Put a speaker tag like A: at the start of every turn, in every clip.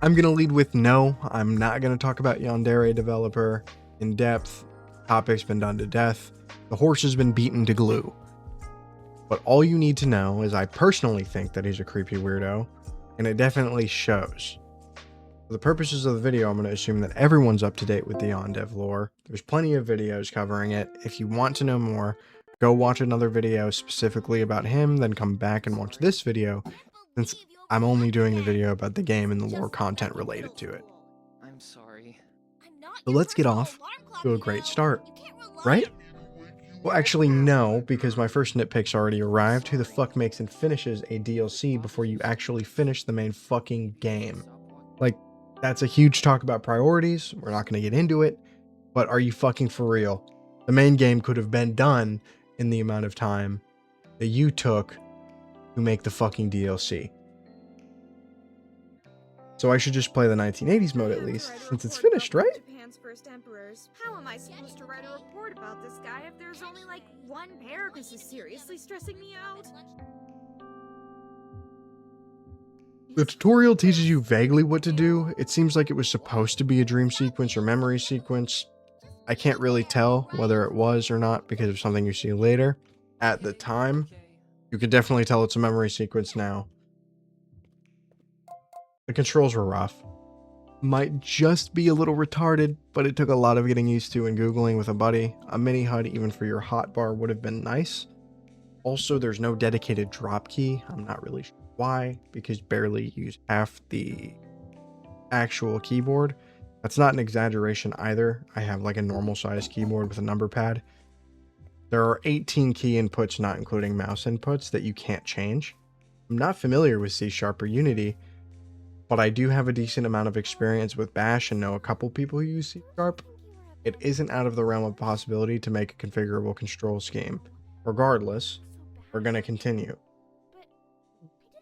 A: I'm going to lead with no. I'm not going to talk about Yandere developer in depth. Topic's been done to death. The horse has been beaten to glue. But all you need to know is I personally think that he's a creepy weirdo, and it definitely shows. For the purposes of the video, I'm going to assume that everyone's up to date with the Yandere lore. There's plenty of videos covering it. If you want to know more, go watch another video specifically about him, then come back and watch this video, since I'm only doing the video about the game and the lore content related to it.
B: I'm sorry.
A: So let's get off to a great start, right? Well, actually, no, because my first nitpick's already arrived. Who the fuck makes and finishes a DLC before you actually finish the main fucking game? Like, that's a huge talk about priorities. We're not going to get into it, but are you fucking for real? The main game could have been done in the amount of time that you took to make the fucking DLC. So I should just play the 1980s mode at least, since it's finished, right?
C: Japan's first emperors. How am I supposed to write a report about this guy if there's only like one pair? This is seriously stressing me out.
A: The tutorial teaches you vaguely what to do. It seems like it was supposed to be a dream sequence or memory sequence. I can't really tell whether it was or not because of something you see later. At the time, you can definitely tell it's a memory sequence now. The controls were rough. Might just be a little retarded, but it took a lot of getting used to and Googling with a buddy. A mini HUD even for your hotbar would have been nice. Also, there's no dedicated drop key. I'm not really sure why, because barely use half the actual keyboard. That's not an exaggeration either. I have like a normal size keyboard with a number pad. There are 18 key inputs, not including mouse inputs, that you can't change. I'm not familiar with C# or Unity, but I do have a decent amount of experience with Bash and know a couple people who use C#. It isn't out of the realm of possibility to make a configurable control scheme. Regardless, we're going to continue.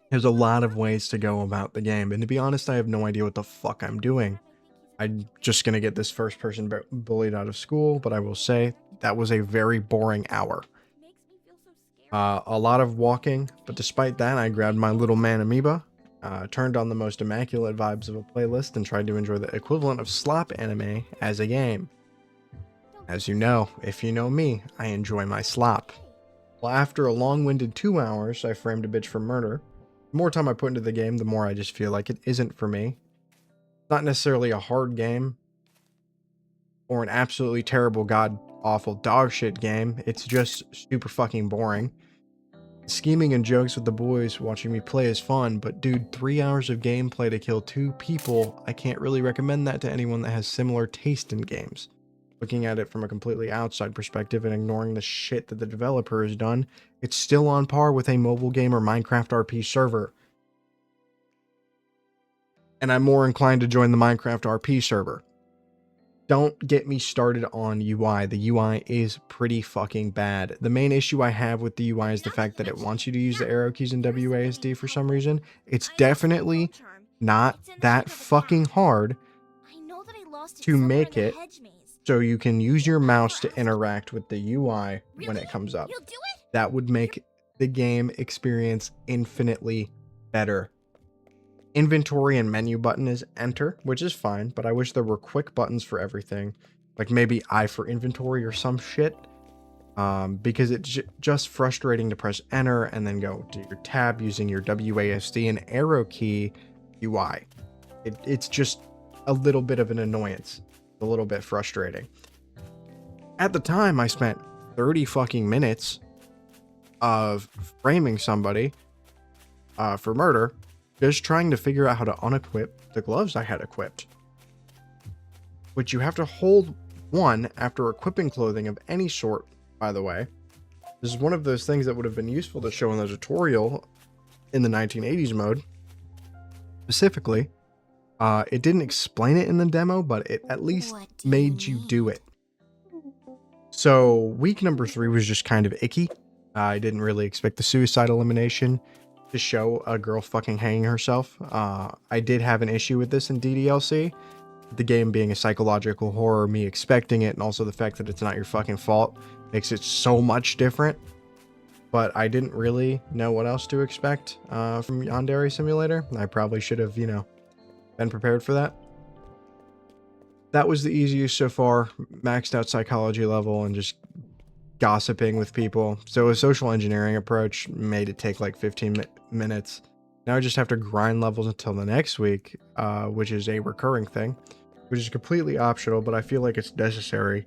A: There's a lot of ways to go about the game, and to be honest, I have no idea what the fuck I'm doing. I'm just going to get this first person bullied out of school, but I will say that was a very boring hour. A lot of walking, but despite that, I grabbed my little man amoeba, turned on the most immaculate vibes of a playlist, and tried to enjoy the equivalent of slop anime as a game. As you know, if you know me, I enjoy my slop. Well, after a long-winded 2 hours, I framed a bitch for murder. The more time I put into the game, the more I just feel like it isn't for me. It's not necessarily a hard game or an absolutely terrible, god-awful dog-shit game. It's just super fucking boring. Scheming and jokes with the boys watching me play is fun, but dude, 3 hours of gameplay to kill 2 people, I can't really recommend that to anyone that has similar taste in games. Looking at it from a completely outside perspective and ignoring the shit that the developer has done, it's still on par with a mobile game or Minecraft RP server. And I'm more inclined to join the Minecraft RP server. Don't get me started on UI. The UI is pretty fucking bad. The main issue I have with the UI is the fact that it wants you to use the arrow keys in WASD for some reason. It's definitely not that fucking hard to make it so you can use your mouse to interact with the UI when it comes up. That would make the game experience infinitely better. Inventory and menu button is enter, which is fine, but I wish there were quick buttons for everything. Like maybe I for inventory or some shit. Because it's just frustrating to press enter and then go to your tab using your WASD and arrow key UI. It's just a little bit of an annoyance. A little bit frustrating. At the time, I spent 30 fucking minutes of framing somebody for murder, just trying to figure out how to unequip the gloves I had equipped. Which you have to hold 1 after equipping clothing of any sort, by the way. This is one of those things that would have been useful to show in the tutorial in the 1980s mode. Specifically, it didn't explain it in the demo, but it at least made you do it. So week number 3 was just kind of icky. I didn't really expect the suicide elimination to show a girl fucking hanging herself. I did have an issue with this in DDLC. The game being a psychological horror, me expecting it, and also the fact that it's not your fucking fault makes it so much different. But I didn't really know what else to expect from Yandere Simulator. I probably should have, been prepared for that. That was the easiest so far. Maxed out psychology level and just gossiping with people. So a social engineering approach made it take like 15 minutes. Now I just have to grind levels until the next week, which is a recurring thing, which is completely optional, but I feel like it's necessary.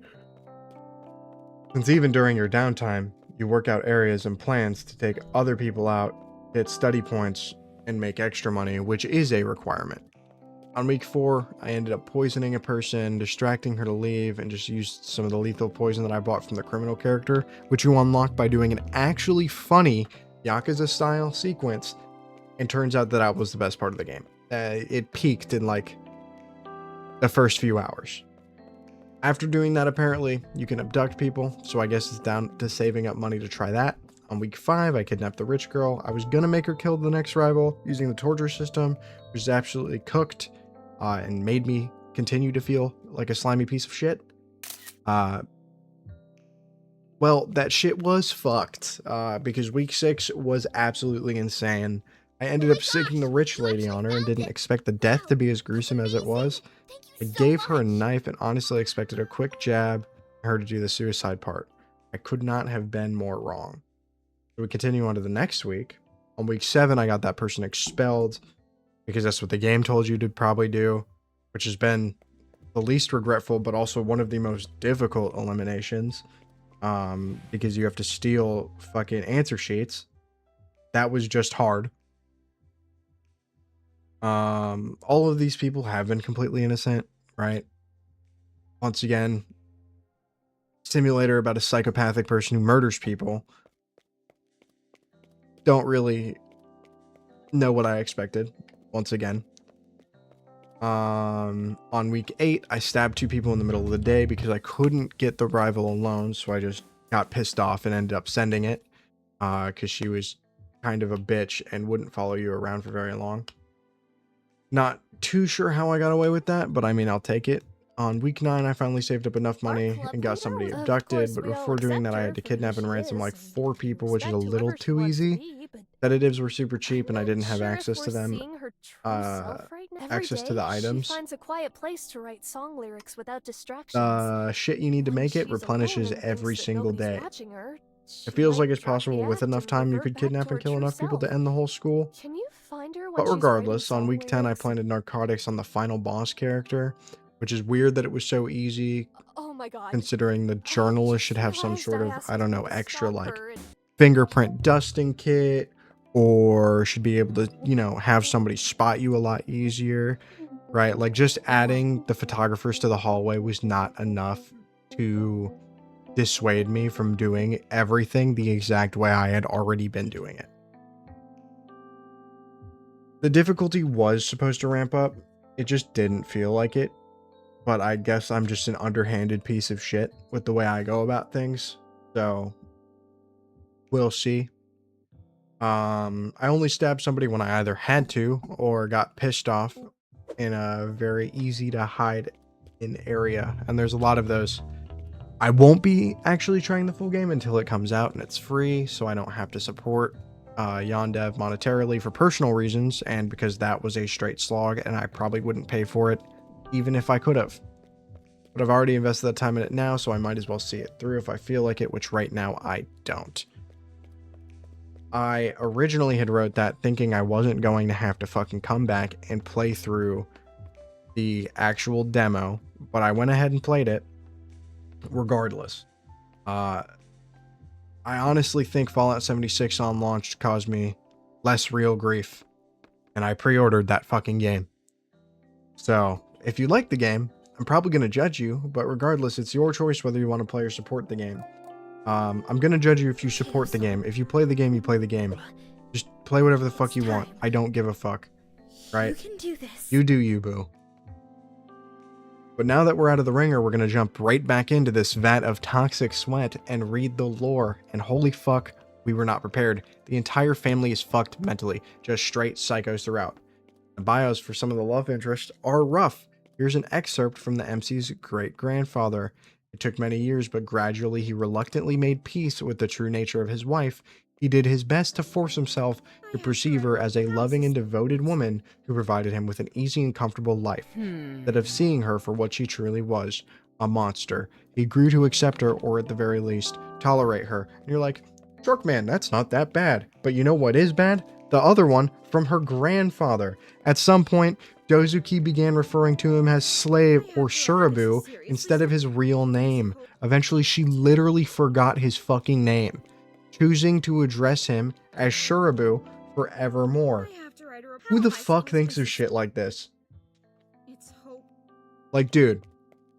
A: Since even during your downtime, you work out areas and plans to take other people out, hit study points, and make extra money, which is a requirement. On week 4, I ended up poisoning a person, distracting her to leave, and just used some of the lethal poison that I bought from the criminal character, which you unlock by doing an actually funny Yakuza-style sequence, and turns out that that was the best part of the game. It peaked in like the first few hours. After doing that, apparently, you can abduct people, so I guess it's down to saving up money to try that. On week 5, I kidnapped the rich girl. I was gonna make her kill the next rival using the torture system, which is absolutely cooked. And made me continue to feel like a slimy piece of shit. Well, that shit was fucked, because week 6 was absolutely insane. I ended up sinking the rich lady on her and didn't expect the death to be as gruesome as it was. I gave her a knife and honestly expected a quick jab and her to do the suicide part. I could not have been more wrong. So we continue on to the next week. On week 7, I got that person expelled, because that's what the game told you to probably do, which has been the least regretful, but also one of the most difficult eliminations, because you have to steal fucking answer sheets. That was just hard. All of these people have been completely innocent, right? Once again, simulator about a psychopathic person who murders people. Don't really know what I expected. Once again, on week 8, I stabbed 2 people in the middle of the day because I couldn't get the rival alone, so I just got pissed off and ended up sending it, because she was kind of a bitch and wouldn't follow you around for very long. Not too sure how I got away with that, but I mean, I'll take it. On week 9, I finally saved up enough money and got somebody abducted, but before doing that, I had to kidnap and ransom like 4 people, which is a little too easy. Sedatives were super cheap and I didn't have access to them. Access to the items.
B: She finds a quiet place to write song lyrics without distractions.
A: Shit you need to make it replenishes every single day. It feels like it's possible with enough time you could kidnap and kill enough people to end the whole school.
B: Can you find her when
A: But
B: she's
A: regardless,
B: writing
A: on
B: song
A: week 10, I
B: lyrics?
A: planted narcotics on the final boss character, which is weird that it was so easy,
B: Oh my god.
A: considering the
B: I
A: journalist
B: just
A: should have some
B: realized
A: sort
B: I
A: of,
B: asked
A: I don't know,
B: you to
A: extra
B: stop
A: like
B: her and-
A: fingerprint dusting kit, or should be able to, you know, have somebody spot you a lot easier, right? Like just adding the photographers to the hallway was not enough to dissuade me from doing everything the exact way I had already been doing it. The difficulty was supposed to ramp up. It just didn't feel like it. But I guess I'm just an underhanded piece of shit with the way I go about things. So we'll see. I only stabbed somebody when I either had to or got pissed off in a very easy to hide in area. And there's a lot of those. I won't be actually trying the full game until it comes out and it's free, so I don't have to support Yandere monetarily for personal reasons, and because that was a straight slog and I probably wouldn't pay for it even if I could have. But I've already invested that time in it now, so I might as well see it through if I feel like it, which right now I don't. I originally had wrote that thinking I wasn't going to have to fucking come back and play through the actual demo, but I went ahead and played it regardless. I honestly think Fallout 76 on launch caused me less real grief, and I pre-ordered that fucking game. So, if you like the game, I'm probably going to judge you, but regardless, it's your choice whether you want to play or support the game. I'm going to judge you if you support the game. If you play the game, you play the game. Just play whatever the fuck you want. I don't give a fuck. Right?
C: You can do this.
A: You do you, boo. But now that we're out of the ringer, we're going to jump right back into this vat of toxic sweat and read the lore. And holy fuck, we were not prepared. The entire family is fucked mentally. Just straight psychos throughout. The bios for some of the love interests are rough. Here's an excerpt from the MC's great-grandfather. It took many years, but gradually he reluctantly made peace with the true nature of his wife. He did his best to force himself
C: I
A: to
C: have to
A: perceive her
C: write
A: as a loving and
C: analysis.
A: devoted woman who provided him with an easy and comfortable life. Instead of seeing her for what she truly was, a monster, he grew to accept her, or at the very least, tolerate her. And you're like, Sharkman, that's not that bad. But you know what is bad? The other one from her grandfather. At some point, Dozuki began referring to him as slave
C: I
A: or
C: have to write. This is
A: Surabu
C: seriously
A: instead of his real name.
C: stressful.
A: Eventually, she literally forgot his fucking name, choosing to address him as Shurabu forevermore.
C: I have to write a report.
A: Who
C: How
A: the
C: am I
A: fuck
C: supposed to
A: thinks of
C: succeed?
A: shit like this?
C: It's hope.
A: Like, dude,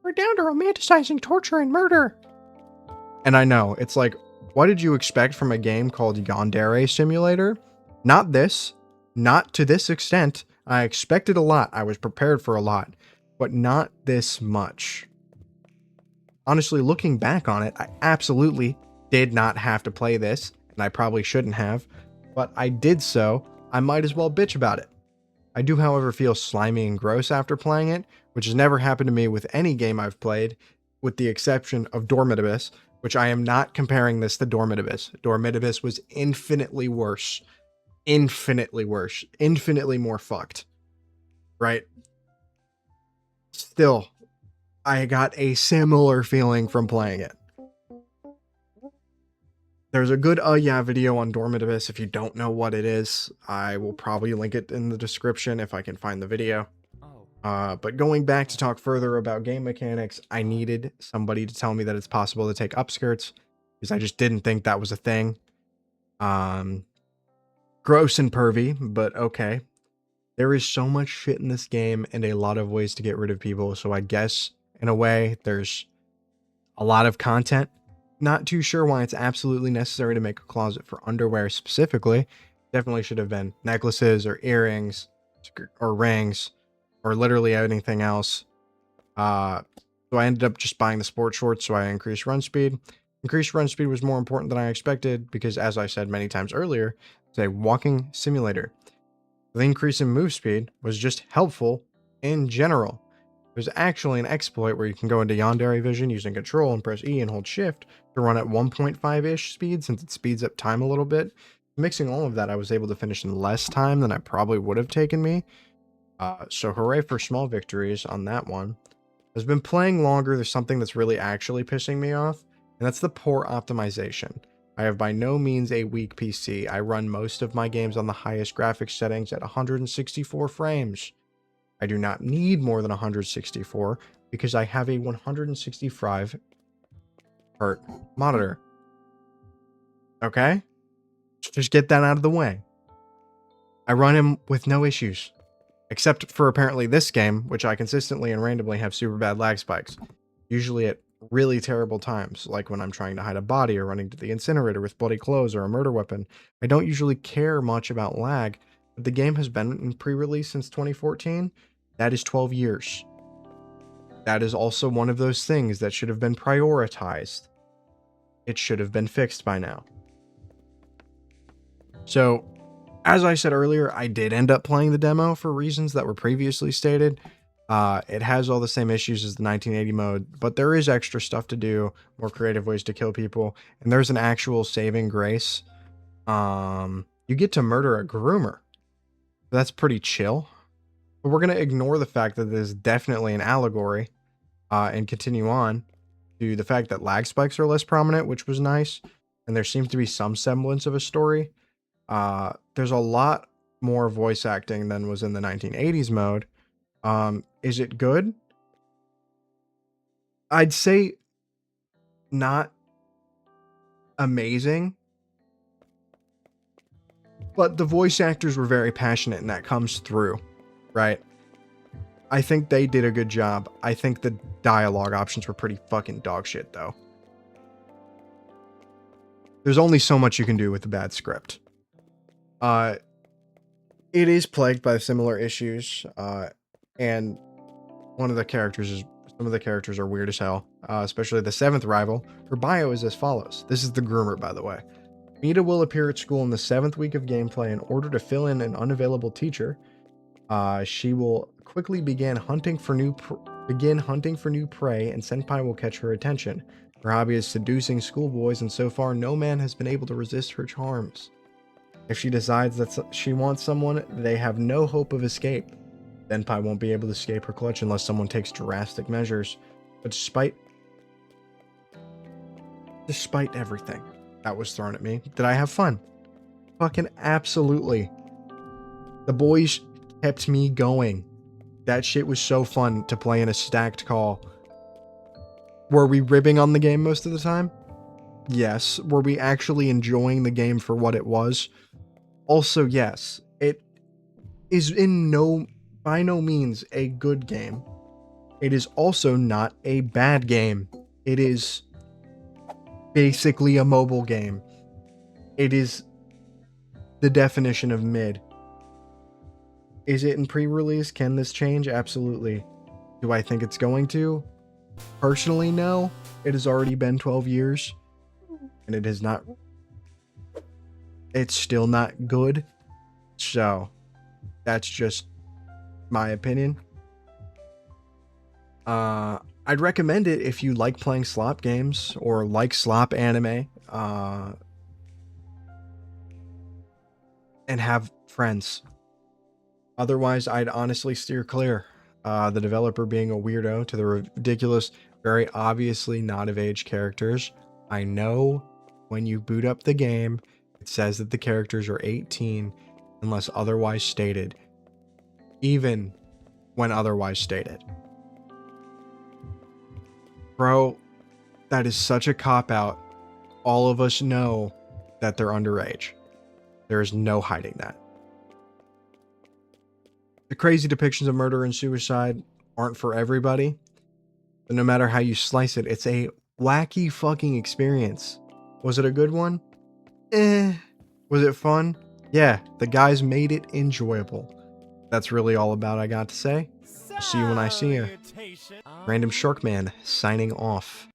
A: we're down to romanticizing torture and murder. And I know, it's like, what did you expect from a game called Yandere Simulator? Not this. Not to this extent. I expected a lot. I was prepared for a lot. But not this much. Honestly, looking back on it, I absolutely did not have to play this, and I probably shouldn't have. But I did so. I might as well bitch about it. I do, however, feel slimy and gross after playing it, which has never happened to me with any game I've played, with the exception of DORMITABIS, which I am not comparing this to DORMITABIS. DORMITABIS was infinitely worse. Infinitely worse. Infinitely more fucked. Right? Still, I got a similar feeling from playing it. There's a good yeah video on DORMITABIS. If you don't know what it is, I will probably link it in the description if I can find the video. But going back to talk further about game mechanics, I needed somebody to tell me that it's possible to take upskirts, because I just didn't think that was a thing. Gross and pervy, but okay. There is so much shit in this game and a lot of ways to get rid of people, so I guess, in a way, there's a lot of content. Not too sure why it's absolutely necessary to make a closet for underwear specifically. Definitely should have been necklaces or earrings or rings or literally anything else. So I ended up just buying the sports shorts, so I increased run speed. Increased run speed was more important than I expected because, as I said many times earlier, it's a walking simulator. The increase in move speed was just helpful in general. There's actually an exploit where you can go into Yandere Vision using Control and press E and hold Shift to run at 1.5-ish speed, since it speeds up time a little bit. Mixing all of that, I was able to finish in less time than I probably would have taken me. So hooray for small victories on that one. I've been playing longer. There's something that's really actually pissing me off, and that's the poor optimization. I have by no means a weak PC. I run most of my games on the highest graphics settings at 164 frames. I do not need more than 164 because I have a 165 hertz monitor. Okay? Just get that out of the way. I run him with no issues. Except for apparently this game, which I consistently and randomly have super bad lag spikes. Usually at really terrible times, like when I'm trying to hide a body or running to the incinerator with bloody clothes or a murder weapon. I don't usually care much about lag, but the game has been in pre-release since 2014. That is 12 years. That is also one of those things that should have been prioritized. It should have been fixed by now. So, as I said earlier, I did end up playing the demo for reasons that were previously stated. It has all the same issues as the 1980 mode, but there is extra stuff to do, more creative ways to kill people, and there's an actual saving grace. You get to murder a groomer. That's pretty chill. But we're going to ignore the fact that this is definitely an allegory and continue on to the fact that lag spikes are less prominent, which was nice, and there seems to be some semblance of a story. There's a lot more voice acting than was in the 1980s mode. Is it good? I'd say not amazing, but the voice actors were very passionate and that comes through, right? I think they did a good job. I think the dialogue options were pretty fucking dog shit though. There's only so much you can do with a bad script. It is plagued by similar issues, and some of the characters are weird as hell, especially the 7th rival. Her bio is as follows. This is the groomer, by the way. Mita will appear at school in the 7th week of gameplay in order to fill in an unavailable teacher. She will quickly begin hunting for new prey, and Senpai will catch her attention. Her hobby is seducing schoolboys, and so far no man has been able to resist her charms. If she decides that she wants someone, they have no hope of escape. Senpai won't be able to escape her clutch unless someone takes drastic measures. But despite everything that was thrown at me, did I have fun? Fucking absolutely. The boys kept me going. That shit was so fun to play in a stacked call. Were we ribbing on the game most of the time? Yes. Were we actually enjoying the game for what it was? Also, yes. It is by no means a good game. It is also not a bad game. It is basically a mobile game. It is the definition of mid. Is it in pre-release? Can this change? Absolutely. Do I think it's going to? Personally, no. It has already been 12 years. And it has not... It's still not good. So, that's just my opinion. I'd recommend it if you like playing slop games or like slop anime. And have friends. Otherwise, I'd honestly steer clear. The developer being a weirdo to the ridiculous, very obviously not of age characters. I know when you boot up the game, it says that the characters are 18 unless otherwise stated. Even when otherwise stated. Bro, that is such a cop-out. All of us know that they're underage. There is no hiding that. The crazy depictions of murder and suicide aren't for everybody. But no matter how you slice it, it's a wacky fucking experience. Was it a good one? Was it fun? Yeah, the guys made it enjoyable. That's really all about I got to say. I'll see you when I see you. Random Sharkman signing off.